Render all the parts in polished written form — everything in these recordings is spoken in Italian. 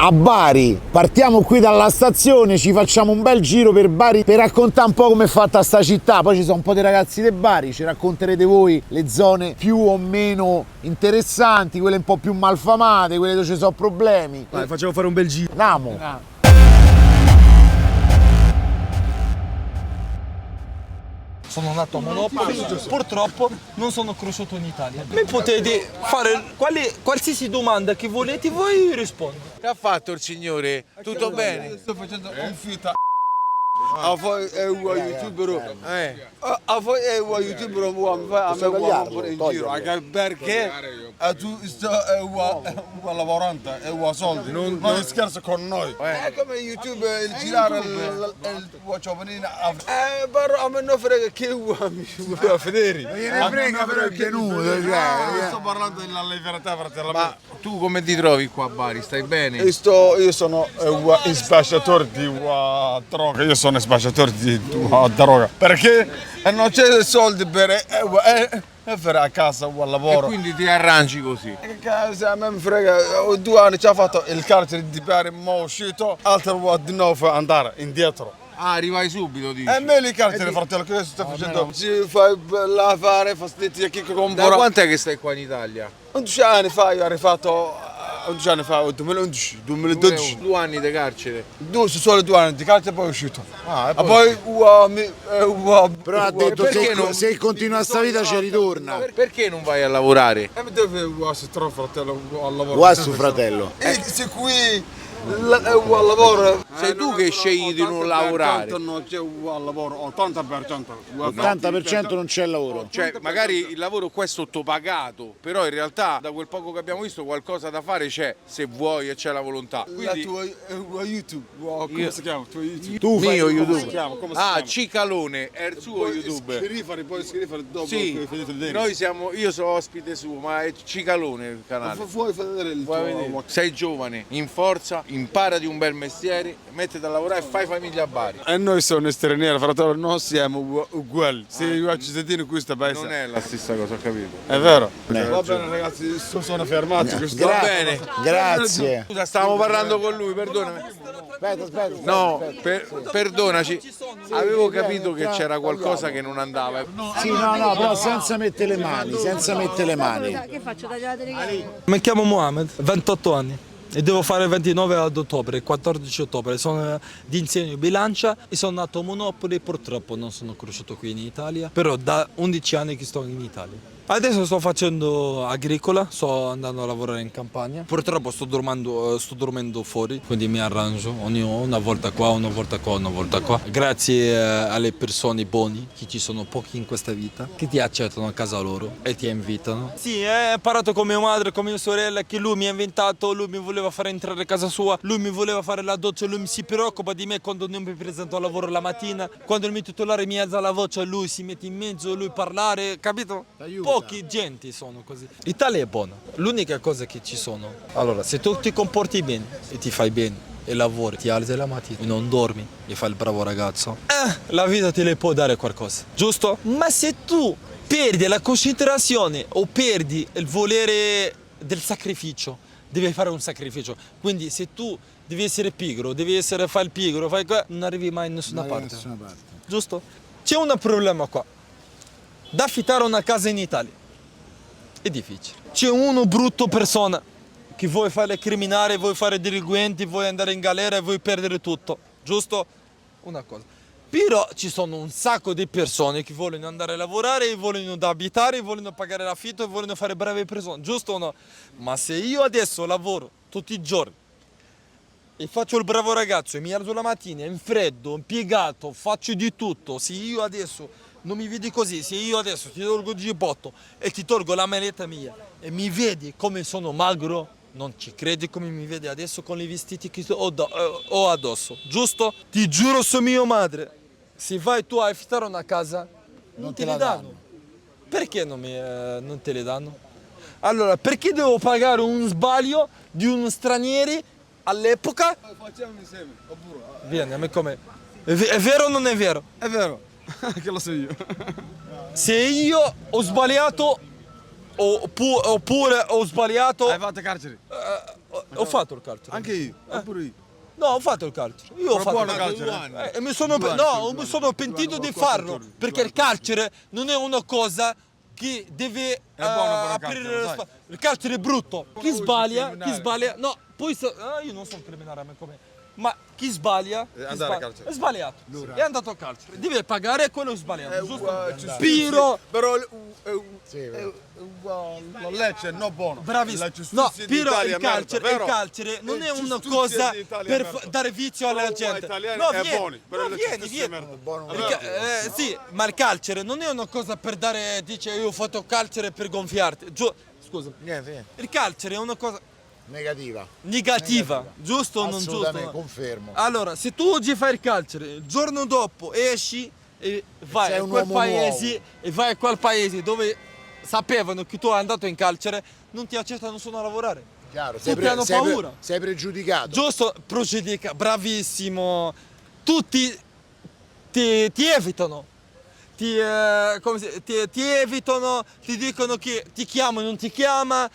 a Bari. Partiamo qui dalla stazione, ci facciamo un bel giro per Bari per raccontare un po' com'è fatta sta città. Poi ci sono un po' di ragazzi di Bari, ci racconterete voi le zone più o meno interessanti, quelle un po' più malfamate, quelle dove ci sono problemi. Dai, facciamo fare un bel giro. Andiamo. Sono nato a Monopoli, purtroppo non sono cresciuto in Italia. Mi potete fare qualsiasi domanda che volete voi, io rispondo. Che ha fatto il signore? Tutto bene? Sto facendo un fita. A voi è un youtuber. A voi è un youtuber, a me guarda in giro. Perché tu stai un lavorante e un soldi. Non scherzo con noi. È come YouTube, il girare il tuo giovanino. Però a me non frega che mi vuoi vedere. Non frega però il tenuto. Sto parlando della libertà, fratello. Ma tu come ti trovi qua a Bari? Stai bene? Io sono un spacciatore di droga. Io sono spacciatore di droga. Perché non c'è soldi per fare a casa un lavoro. E quindi ti arrangi così? A me mi frega, ho 2 anni ci ha fatto il carcere di Bari, ma ho uscito, altro di nuovo andare indietro. Ah, arrivai subito, dici? E me il carcere, fratello, che sto facendo? Ci fai lavare, fastidio, chi compra. Da quant'è che stai qua in Italia? 11 anni fa io ho arrivato, 11 anni fa, 2011, 2012. 2 anni di carcere? Solo 2 anni di carcere e poi è uscito. Ah, e poi Però ha detto perché non- se continua sta vita ci ritorna. Perché non vai a lavorare? E mi deve essere fratello al lavoro. Guarda fratello. E se qui al lavoro. Sei tu che scegli di non lavorare. Non c'è al lavoro, 80%. L'80% non c'è lavoro. Cioè, magari il lavoro qua è sottopagato, però in realtà da quel poco che abbiamo visto qualcosa da fare c'è, se vuoi e c'è la volontà. La Quindi, tua YouTube, come si chiama? Tuo YouTube. Tu fai mio il YouTube. Come si Ah, chiama? Cicalone, è il suo YouTube. Poi scrivere dopo Sì, che finite di io sono ospite suo, ma è Cicalone il canale. Vuoi vedere il Vuoi vedere? tuo... Sei giovane, in forza, imparati un bel mestiere, mettiti a lavorare e fai famiglia a Bari. E noi siamo stranieri, fratello, non siamo uguali. Se io cittadino qui sta bene. Non è la stessa cosa, ho capito? È vero. Va bene ragazzi, sono fermati. Va bene. Grazie. Scusa, stavamo parlando con lui, perdonami. Aspetta. No, perdonaci. Avevo capito che c'era qualcosa che non andava. Sì, no, però senza mettere le mani, Che faccio? Tagliare la telecamera? Mi chiamo Mohamed, 28 anni. E devo fare il 29 ad ottobre, 14 ottobre. Sono di insegno bilancia e sono nato a Monopoli, purtroppo non sono cresciuto qui in Italia, però da 11 anni che sto in Italia. Adesso sto facendo agricola, sto andando a lavorare in campagna. Purtroppo sto dormendo fuori, quindi mi arrangio una volta qua, una volta qua, una volta qua. Grazie alle persone buone, che ci sono pochi in questa vita, che ti accettano a casa loro e ti invitano. Sì, ho imparato con mia madre, con mia sorella, che lui mi ha inventato, lui mi voleva fare entrare a casa sua, lui mi voleva fare la doccia, lui si preoccupa di me quando non mi presento al lavoro la mattina, quando il mio titolare mi alza la voce, lui si mette in mezzo, lui parlare, capito? Pochi gente sono così. L'Italia è buona, l'unica cosa che ci sono. Allora, se tu ti comporti bene e ti fai bene e lavori, ti alzi la mattina e non dormi e fai il bravo ragazzo, la vita te le può dare qualcosa, giusto? Ma se tu perdi la concentrazione o perdi il volere del sacrificio, devi fare un sacrificio. Quindi se tu devi essere pigro, fai il pigro, non arrivi mai in nessuna parte. Giusto? C'è un problema qua. Da affittare una casa in Italia è difficile. C'è uno brutto persona che vuoi fare criminale, vuoi fare delinquenti, vuoi andare in galera e vuoi perdere tutto. Giusto? Una cosa. Però ci sono un sacco di persone che vogliono andare a lavorare, vogliono abitare, vogliono pagare l'affitto e vogliono fare brave persone, giusto o no? Ma se io adesso lavoro tutti i giorni e faccio il bravo ragazzo e mi alzo la mattina in freddo, impiegato, faccio di tutto, se io adesso non mi vedi così, se io adesso ti tolgo il giubbotto e ti tolgo la maglietta mia e mi vedi come sono magro, non ci credi come mi vedi adesso con i vestiti che ho addosso, giusto? Ti giuro su mia madre, se vai tu a affittare una casa, non te la danno. Perché non te le danno? Allora, perché devo pagare un sbaglio di un straniero all'epoca? Facciamo insieme, oppure... Vieni, a me come... È vero o non è vero? È vero, che lo so io. Se io ho sbagliato oppure ho sbagliato... Hai fatto carcere? Ho fatto il carcere. Anche io, pure io. No, ho fatto il carcere. Io ho Ma fatto buono il carcere. carcere. E mi sono pentito di farlo. Perché il carcere non è una cosa che deve buono però il aprire carcere, le sai. spalle. Il carcere è brutto. Chi sbaglia, no, poi io non sono criminale, ma come? Ma chi sbaglia, andare al carcere. è sbagliato. È andato al carcere. Deve pagare quello sbagliato. Giusto? Giustizia. Piro. Però la legge è non buona. Bravissimo. La giustizia No, però d'Italia il è merda, carcere vero? non è La una giustizia cosa d'Italia è per merda. dare vizio alla Però gente. italiani No, è vieni, buoni, però no, la vieni, giustizia vieni. è merda. Perché, sì, ma il carcere non è una cosa per dare, dice io ho fatto carcere per gonfiarti. Scusa, Niente. il carcere è una cosa Negativa. negativa, giusto o non Assolutamente, giusto? confermo. Allora, se tu oggi fai il carcere, il giorno dopo esci e vai Sei a un quel uomo paese nuovo. e vai a quel paese dove sapevano che tu sei andato in carcere, non ti accettano nessuno a lavorare. Chiaro, Tutti hanno paura. sei pregiudicato. Giusto, procedica, bravissimo. Tutti ti evitano. Ti evitano, ti dicono che ti chiama, non ti chiama,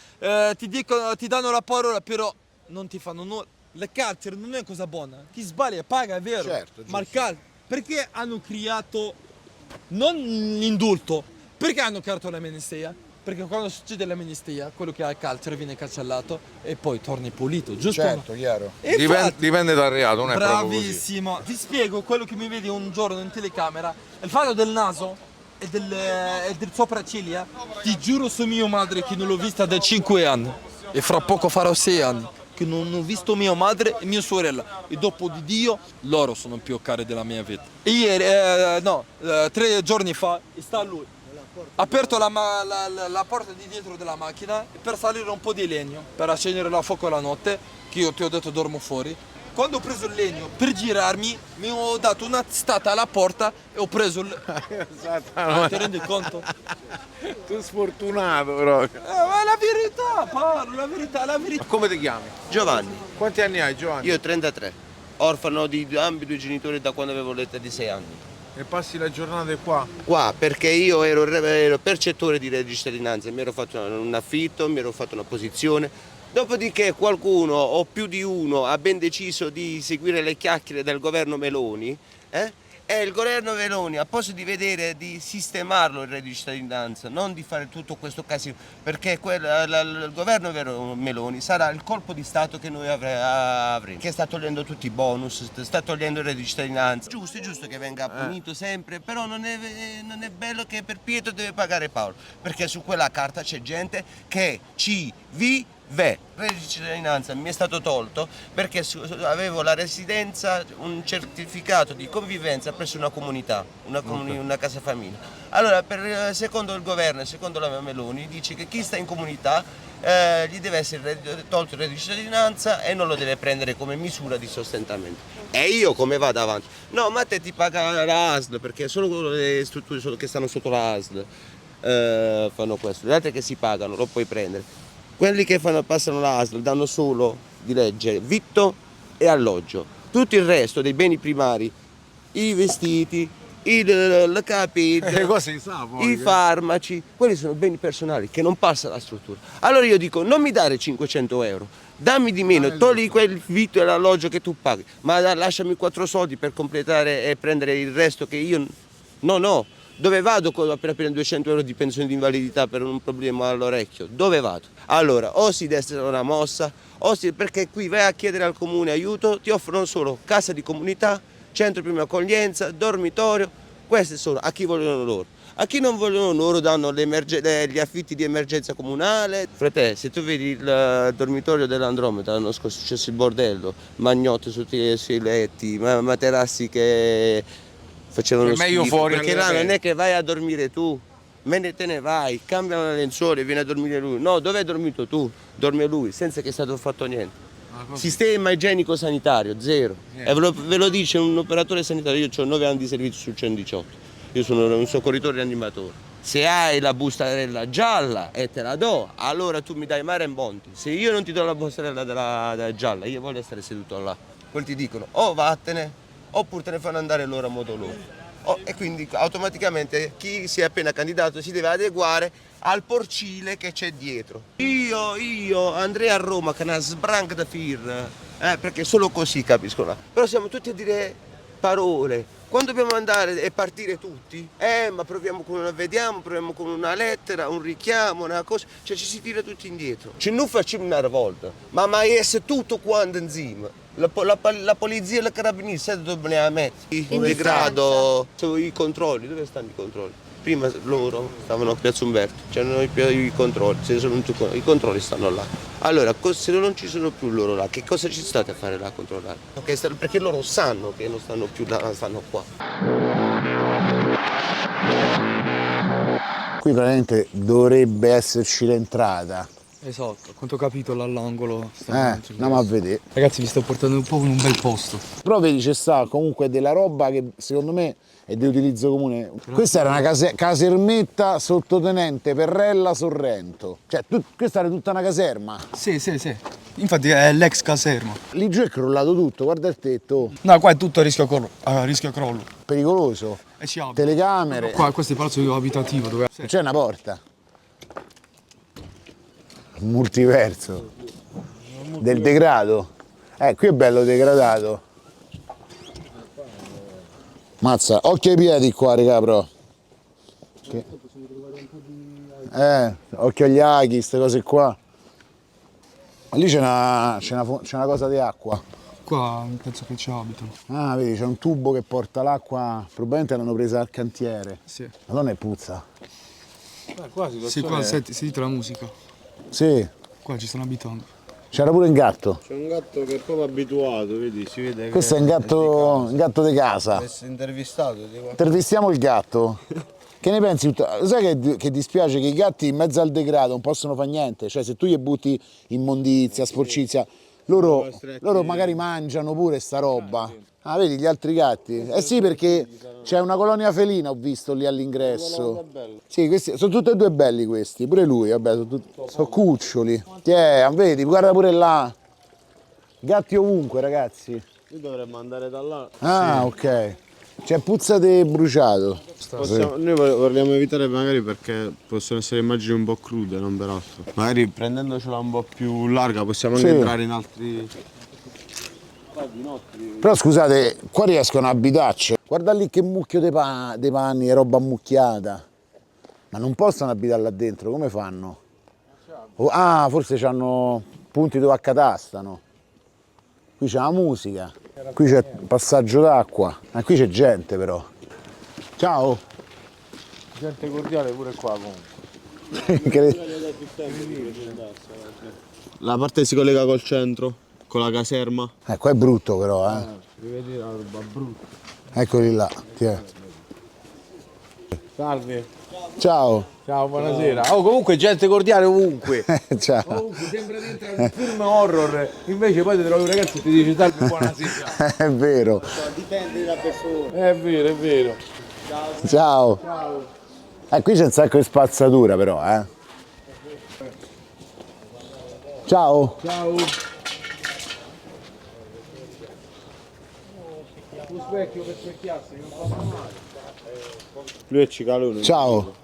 ti danno la parola, però non ti fanno nulla. Le carcere non è una cosa buona. Chi sbaglia paga, è vero. Certo, ma il perché hanno creato non l'indulto? Perché hanno creato l'amnistia? Perché quando succede l'amnistia, quello che ha il carcere viene cancellato e poi torni pulito, giusto? Certo, chiaro. E infatti- Dipende dal reato, non è proprio così. Bravissimo, ti spiego quello che mi vedi un giorno in telecamera, il fatto del naso e del sopracciglia, ti giuro su mia madre che non l'ho vista da 5 anni e fra poco farò 6 anni che non ho visto mia madre e mia sorella e dopo di Dio loro sono più cari della mia vita. E ieri, 3 giorni fa sta lui. Ha aperto la porta di dietro della macchina per salire un po' di legno, per accendere la fuoco la notte, che io ti ho detto dormo fuori. Quando ho preso il legno per girarmi, mi ho dato una testata alla porta e ho preso il... Ti rendi conto? Tu sfortunato proprio. Ma è la verità, Paolo, la verità, la verità. Ma come ti chiami? Giovanni, Quanti anni hai, Giovanni? io ho 33, orfano di ambi due genitori da quando avevo l'età di 6 anni. E passi le giornate qua? Qua perché io ero percettore di reddito di cittadinanza, mi ero fatto un affitto, mi ero fatto una posizione. Dopodiché qualcuno o più di uno ha ben deciso di seguire le chiacchiere del governo Meloni e il governo Meloni, a posto di vedere di sistemarlo il reddito di cittadinanza, non di fare tutto questo casino, perché il governo Meloni sarà il colpo di Stato che noi avremo, che sta togliendo tutti i bonus, sta togliendo il reddito di cittadinanza. È giusto che venga punito sempre, però non è bello che per Pietro deve pagare Paolo, perché su quella carta c'è gente che ci vive. Il reddito di cittadinanza mi è stato tolto perché avevo la residenza, un certificato di convivenza presso una comunità, una casa famiglia. Allora, secondo il governo e secondo la Meloni, dice che chi sta in comunità gli deve essere tolto il reddito di cittadinanza e non lo deve prendere come misura di sostentamento. E io come vado avanti? No, ma te ti paga la ASL, perché solo le strutture che stanno sotto la ASL fanno questo, le altre che si pagano lo puoi prendere. Quelli che passano la ASL danno solo di legge vitto e alloggio. Tutto il resto dei beni primari, i vestiti, le capi, i farmaci, quelli sono beni personali che non passa la struttura. Allora io dico, non mi dare 500 euro, dammi di meno, togli quel vitto e l'alloggio che tu paghi, ma lasciami 4 soldi per completare e prendere il resto che io non ho. Dove vado appena 200 euro di pensione di invalidità per un problema all'orecchio? Dove vado? Allora, o si destra una mossa, perché qui vai a chiedere al comune aiuto, ti offrono solo casa di comunità, centro prima accoglienza, dormitorio, queste sono a chi vogliono loro. A chi non vogliono loro danno gli affitti di emergenza comunale. Frate, se tu vedi il dormitorio dell'Andromeda, l'anno scorso è successo il bordello, magnotte sui letti, materassi che facevano È meglio schifo, fuori perché là alle non è che vai a dormire tu, te ne vai, cambiano le lenzuola e viene a dormire lui. No, dove hai dormito tu? Dorme lui, senza che è stato fatto niente. Sistema igienico sanitario, zero. E ve lo dice un operatore sanitario, io ho 9 anni di servizio sul 118, io sono un soccorritore rianimatore. Se hai la bustarella gialla e te la do, allora tu mi dai mare e monti. Se io non ti do la bustarella della gialla, io voglio stare seduto là. Quelli ti dicono o vattene, oppure te ne fanno andare loro a modo loro. E quindi automaticamente chi si è appena candidato si deve adeguare al porcile che c'è dietro. Io andrei a Roma che è una sbranca da fir, perché solo così capiscono. Però siamo tutti a dire parole. Quando dobbiamo andare e partire tutti, ma proviamo con una lettera, un richiamo, una cosa, cioè ci si tira tutti indietro. Ci non facciamo una volta, ma è tutto quanto insieme. La polizia e la carabinieri, se dobbiamo mettere in degrado, i controlli, dove stanno i controlli? Prima loro stavano a Piazza Umberto, c'erano i controlli, i controlli stanno là. Allora, se non ci sono più loro là, che cosa ci state a fare là a controllare? Perché loro sanno che non stanno più là, stanno qua. Qui praticamente dovrebbe esserci l'entrata. Esatto, a quanto ho capito là all'angolo. Andiamo a vedere. Ragazzi, vi sto portando un po' in un bel posto. Però vedi, c'è sta comunque della roba che secondo me è di utilizzo comune. Questa era una casermetta sottotenente Perrella Sorrento. Cioè, questa era tutta una caserma. Sì. Infatti è l'ex caserma. Lì giù è crollato tutto, guarda il tetto. No, qua è tutto a rischio crollo. Pericoloso. Si apre. Telecamere. Qua, questo è il palazzo abitativo dove... C'è una porta. Multiverso. Del degrado. Qui è bello degradato. Mazza, occhio ai piedi qua, raga, però. Occhio agli aghi, queste cose qua. Lì c'è una cosa di acqua. Qua penso che ci abitano. Ah, vedi, c'è un tubo che porta l'acqua. Probabilmente l'hanno presa al cantiere. Sì. Madonna, è puzza. Sì, qua sentite la musica. Sì. Qua ci stanno abitando. C'era pure un gatto. C'è un gatto che è proprio abituato, vedi, si vede che Questo è un gatto di casa. essere intervistato. Intervistiamo il gatto. Che ne pensi? Sai che dispiace che i gatti in mezzo al degrado non possono fare niente? Cioè, se tu gli butti immondizia, sporcizia, loro magari mangiano pure sta roba. Ah, vedi gli altri gatti? Eh sì, perché c'è una colonia felina, ho visto lì all'ingresso. Sì, questi sono tutti e due belli questi, pure lui, vabbè, sono cuccioli. Vedi, guarda pure là. Gatti ovunque, ragazzi. Noi dovremmo andare da là. Ah, ok. C'è puzza di bruciato. Noi vogliamo evitare magari perché possono essere immagini un po' crude, non per altro. Magari prendendocela un po' più larga possiamo anche entrare in altri... Però scusate, qua riescono a abitarci. Guarda lì che mucchio dei panni e roba ammucchiata. Ma non possono abitare là dentro, come fanno? Forse hanno punti dove accatastano. Qui c'è la musica, qui c'è il passaggio d'acqua. Qui c'è gente però. Ciao! Gente cordiale pure qua comunque. La parte che si collega col centro, con la caserma. Qua è brutto però, Vedi la roba brutta. Eccoli là, tiè. Salve. Ciao! Ciao, buonasera. Comunque gente cordiale ovunque. Ciao! Comunque sembra di entrare in un film horror, invece poi ti trovi un ragazzo e ti dice salve, buonasera. È vero! Dipende da persona. È vero, è vero. Ciao! Qui c'è un sacco di spazzatura però, Ciao! Ciao. Un specchio per specchiarsi, non fa male. Lui è Cicalone. Ciao!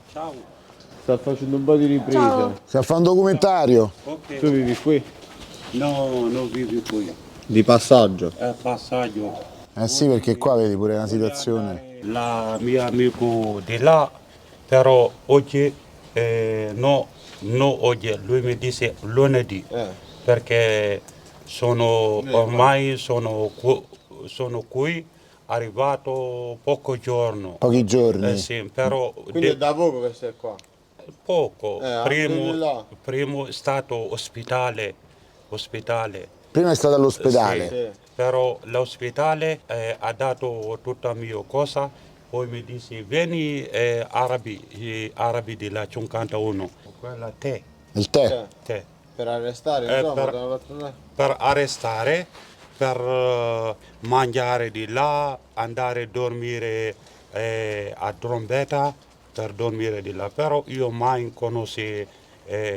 Sta facendo un po' di riprese. Sta a fare un documentario? Tu vivi qui? No, non vivo qui. Di passaggio. È passaggio. Sì, perché qua vedi pure una situazione. La mia amico di là, però oggi no, oggi, lui mi dice lunedì, perché ormai sono qui, arrivato pochi giorni. Pochi giorni. Sì, però Quindi è da poco che sei qua? poco. Là. Primo è stato ospitale. Prima è stato all'ospedale. Sì. Però l'ospedale ha dato tutta la mia cosa, poi mi dice vieni arabi della 51, quella te. Il tè? Per arrestare, insomma, Per arrestare, per mangiare di là, andare a dormire a Trombetta, per dormire di là. Però io mai conosci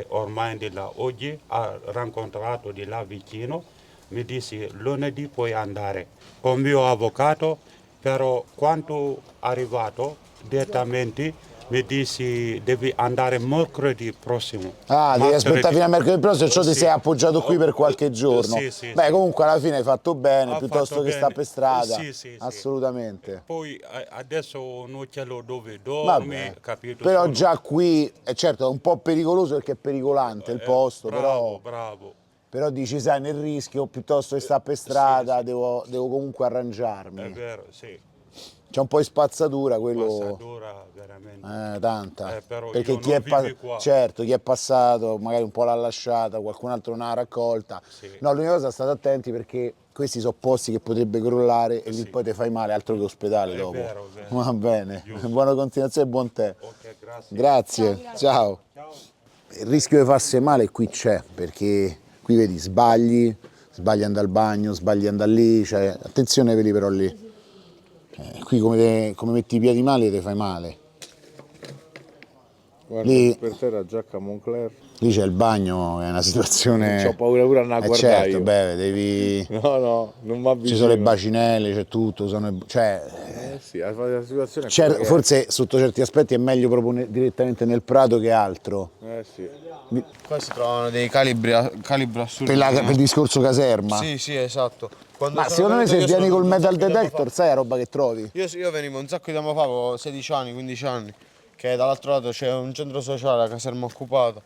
ormai di là. Oggi ho incontrato di là vicino, mi dice lunedì puoi andare con il mio avvocato, però quando è arrivato direttamente mi dici devi andare mercoledì prossimo. Ah, devi aspettare fino a mercoledì prossimo, cioè ti Sì. sei appoggiato qui per qualche giorno. Sì, sì, Beh, sì. comunque alla fine hai fatto bene, Ha piuttosto fatto che sta bene. per strada. Sì, sì, sì. Assolutamente. Poi adesso non ce l'ho dove dormi, Vabbè. capito? Però Sono- già qui, certo, è un po' pericoloso perché è pericolante il posto, bravo, bravo. però dici, sai, nel rischio, piuttosto che sta per strada, devo comunque arrangiarmi. È vero, sì. C'è un po' di spazzatura, quello Passatura veramente. tanta. Però Perché io non vivo qua. certo, chi è passato magari un po' l'ha lasciata, qualcun altro non l'ha raccolta. Sì. No, l'unica cosa state attenti perché questi sono posti che potrebbe crollare e lì poi ti fai male, altro che ospedale dopo. Vero, vero. Va bene, Giusto. buona continuazione e buon tè. Ok, grazie. Grazie, ciao. Il rischio di farsi male qui c'è, perché qui vedi sbagli andare al bagno, sbagli di andare lì, cioè, attenzione vedi però lì. Qui come metti i piedi male ti fai male. Guarda, Lì, per terra giacca Moncler. lì c'è il bagno, è una situazione... C'ho paura pure a andare a guardare certo, io. beh, devi... No, non mi avvicino. Ci sono le bacinelle, c'è tutto, cioè... Sì, la situazione è quella che è. forse sotto certi aspetti è meglio proprio direttamente nel prato che altro. Sì. Qua si trovano dei calibri assurdi. Per il discorso caserma. Sì, sì, esatto. Quando Ma sono secondo me venuto se io vieni sono col venuto un metal sacco di tempo detector fa. sai la roba che trovi? Io venivo un sacco di tempo fa, avevo 16 anni, 15 anni, che dall'altro lato c'è un centro sociale, la caserma occupata.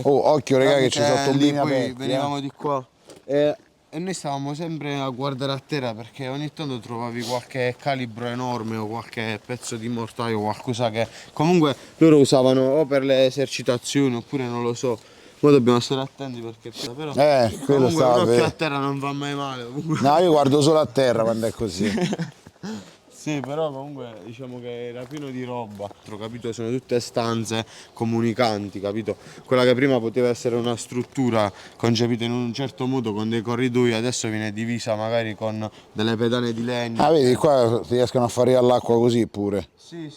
Oh, occhio raga che ci sono Lì tombini poi aperti. venivamo di qua. E noi stavamo sempre a guardare a terra perché ogni tanto trovavi qualche calibro enorme o qualche pezzo di mortaio, qualcosa che comunque loro usavano o per le esercitazioni oppure non lo so. Ora dobbiamo stare attenti perché però Quello comunque stava un occhio per... a terra non va mai male. Comunque. No, io guardo solo a terra quando è così. Sì, però comunque diciamo che era pieno di roba, capito? Sono tutte stanze comunicanti, capito? Quella che prima poteva essere una struttura concepita in un certo modo con dei corridoi, adesso viene divisa magari con delle pedane di legno. Ah, vedi, qua ti riescono a fare all'acqua così pure. Sì,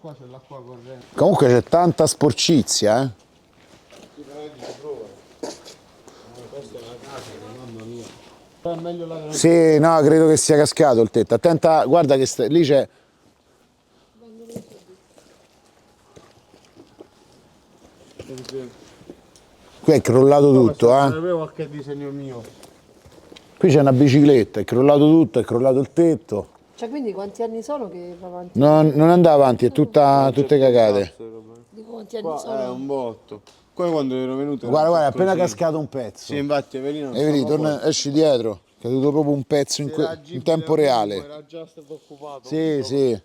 qua c'è l'acqua corrente. Comunque c'è tanta sporcizia, eh. Però è meglio la Sì, no, credo che sia cascato il tetto. Attenta, guarda che lì c'è... Qui è crollato tutto, eh. Avevo qualche disegno mio. Qui c'è una bicicletta, è crollato tutto, è crollato il tetto. Cioè, quindi quanti anni sono che va avanti? Non andava avanti, è tutte cagate. Dico quanti anni Qua è sono? un botto. Qua quando ero venuto. Guarda, è era appena così. cascato un pezzo. Sì, infatti, Evelino. E vedi, esci dietro, è caduto proprio un pezzo in tempo reale. Era già stato occupato. Sì, sì.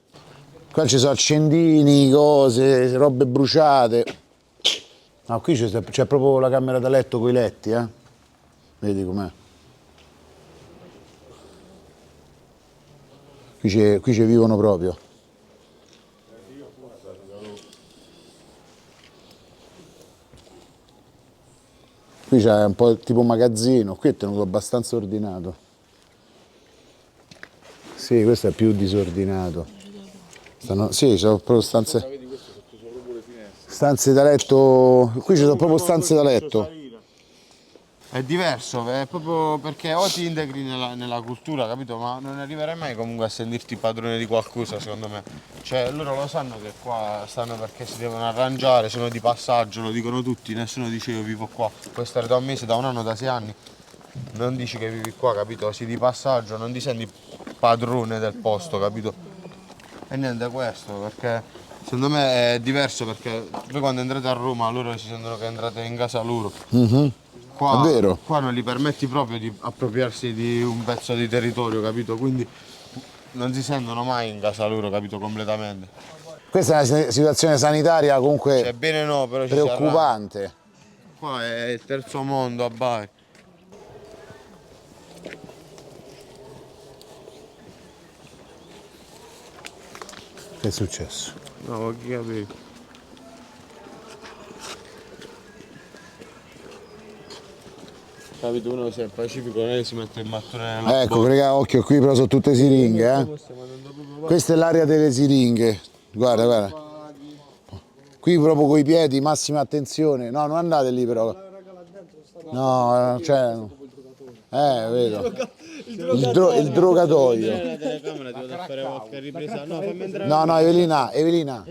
Qua ci sono accendini, cose, robe bruciate. No, qui c'è proprio la camera da letto con i letti, eh. Vedi com'è. Qui ci vivono proprio. Qui c'è un po' tipo magazzino, qui è tenuto abbastanza ordinato. Sì, questo è più disordinato. Sì, ci sono proprio stanze da letto, qui ci sono proprio stanze da letto. È diverso, è proprio perché o ti integri nella cultura, capito? Ma non arriverai mai comunque a sentirti padrone di qualcosa, secondo me. Cioè, loro lo sanno che qua stanno perché si devono arrangiare, sono di passaggio, lo dicono tutti, nessuno dice io vivo qua. Puoi stare da un mese, da un anno, da 6 anni. Non dici che vivi qua, capito? Sei di passaggio, non ti senti padrone del posto, capito? E niente questo, perché secondo me è diverso perché voi quando entrate a Roma loro si sentono che entrate in casa loro. Qua, È vero. qua non gli permetti proprio di appropriarsi di un pezzo di territorio, capito? Quindi non si sentono mai in casa loro, capito? Completamente. Questa è una situazione sanitaria comunque Cioè bene no, però ci si arrangia. preoccupante. Qua è il terzo mondo a Bari. Che è successo? No, ma chi capito? Capito, uno se è pacifico non è che si mette il mattone nella Ecco, raga, occhio, qui però sono tutte siringhe, eh. Questa è l'area delle siringhe. Guarda, guarda. Qui proprio coi piedi, massima attenzione. No, non andate lì però. No, cioè... Vedo. Il drogatoio. La telecamera ti vado a fare qualche ripresa. No, fammi entrare. No, Evelina.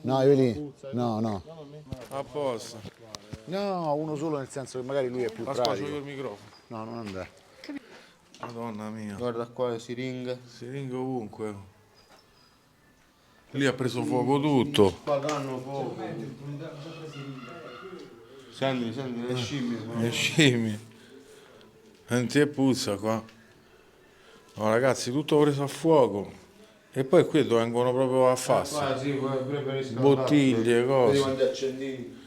No, Evelina. No. A posto. No, uno solo nel senso che magari lui è più Aspetta, pratico. io il microfono. No, non andare. Madonna mia. Guarda qua le siringhe. Siringhe ovunque. Lì ha preso fuoco tutto. Qua danno fuoco. Senti, le scimmie. Le scimmie. Senti e puzza qua. No ragazzi, tutto preso a fuoco. E poi qui vengono proprio a farsi. Sì, pure per riscaldare. Bottiglie, Vedi cose. quanti accendini.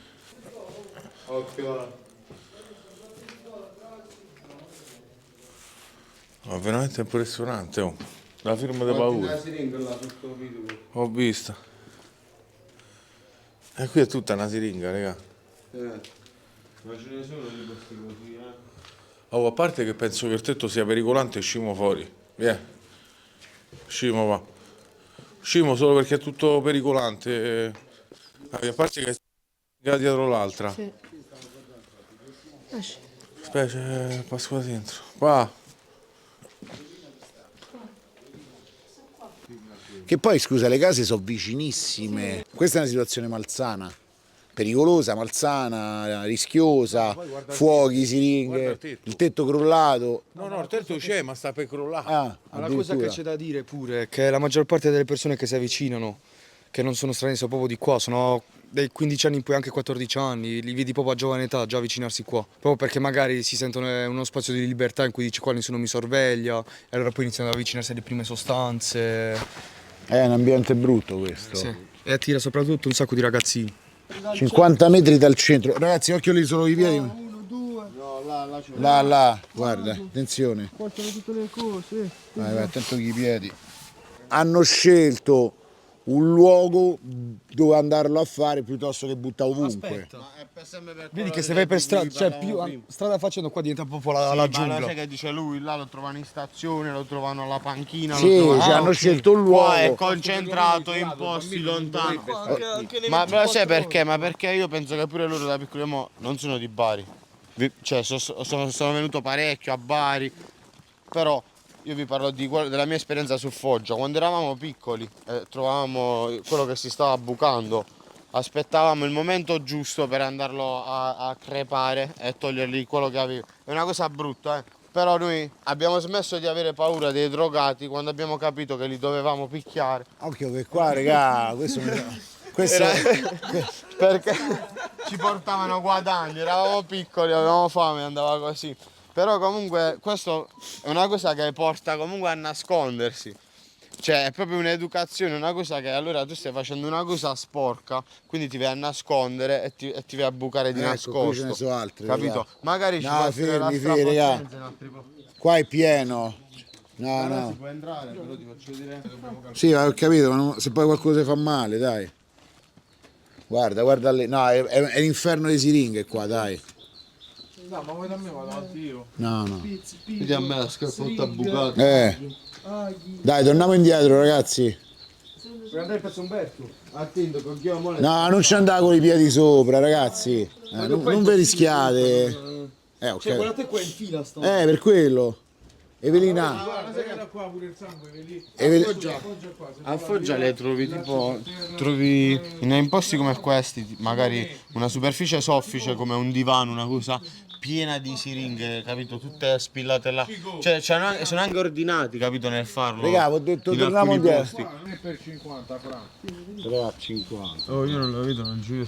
Occhio. Ma veramente impressionante, oh. La firma di paura. La siringa là sotto video. Ho visto. E qui è tutta una siringa, raga. Ma ce ne sono di questi così, Oh, a parte che penso che il tetto sia pericolante, scimo fuori. Vieni. Scimo va. Scimo solo perché è tutto pericolante. A parte che è dietro l'altra. Sì. Esci. Specie Pasqua dentro. Va. Che poi, scusa, le case sono vicinissime. Questa è una situazione malsana. Pericolosa, malsana, rischiosa, fuochi, siringhe, il tetto crollato. No, il tetto c'è, ma sta per crollare. Ah, Ma la cosa che addirittura. c'è da dire pure è che la maggior parte delle persone che si avvicinano, che non sono stranieri, sono proprio di qua, sono dai 15 anni in poi anche 14 anni, li vedi proprio a giovane età già avvicinarsi qua. Proprio perché magari si sentono in uno spazio di libertà in cui dici qua nessuno mi sorveglia, e allora poi iniziano ad avvicinarsi alle prime sostanze. È un ambiente brutto questo. Sì. E attira soprattutto un sacco di ragazzini. 50 metri dal centro. Ragazzi, occhio lì solo i piedi. Uno, due. No, là c'è Là, guarda, attenzione. Portano tutte le cose. Vai, attento con i piedi. Hanno scelto un luogo dove andarlo a fare piuttosto che butta ovunque. Vedi che se vai per strada, cioè più strada facendo qua diventa proprio la giungla. sai che dice lui, là lo trovano in stazione, lo trovano alla panchina, Sì, cioè hanno scelto un qua è luogo. concentrato in posti lontani. Ma sai perché? Ma perché io penso che pure loro da piccoli non sono di Bari. Cioè sono venuto parecchio a Bari, però io vi parlo della mia esperienza su Foggia. Quando eravamo piccoli trovavamo quello che si stava bucando, aspettavamo il momento giusto per andarlo a crepare e togliergli quello che avevo. È una cosa brutta, però noi abbiamo smesso di avere paura dei drogati quando abbiamo capito che li dovevamo picchiare. Occhio che qua, regà, questo Perché ci portavano guadagni, eravamo piccoli, avevamo fame, andava così. Però comunque questo è una cosa che porta comunque a nascondersi. Cioè è proprio un'educazione, una cosa che allora tu stai facendo una cosa sporca, quindi ti vai a nascondere e ti vai a bucare di nascosto. Qui ce ne sono altri, capito? regà. Magari ci No, può essere la fermi, regà. strapotenza in altri posti. Qua è pieno. No, Si no. può entrare, però ti faccio vedere. Sì, ho capito, ma se poi qualcosa fa male, dai. Guarda lì. No, è l'inferno di siringhe qua, dai. No, ma vuoi da me vado al tiro. No. Vedi a me la scarpotta bucata. Dai, torniamo indietro, ragazzi. Puoi andare per Umberto? Attento, con chi ho mole. No, non ci andare con i piedi sopra, ragazzi. Non vi rischiate. Ok. Cioè guardate qua in fila sto. Per quello. Evelina. Guarda qua pure il sangue, vedi? A Foggia le trovi in posti come questi, magari una superficie soffice come un divano, una cosa piena di siringhe, capito? Tutte spillate là. Cioè sono anche ordinati, capito, nel farlo. Raga, ho detto in torniamo alcuni indietro. posti. Per 50 franchi. 3,50. Oh, io non lo vedo, non giuro.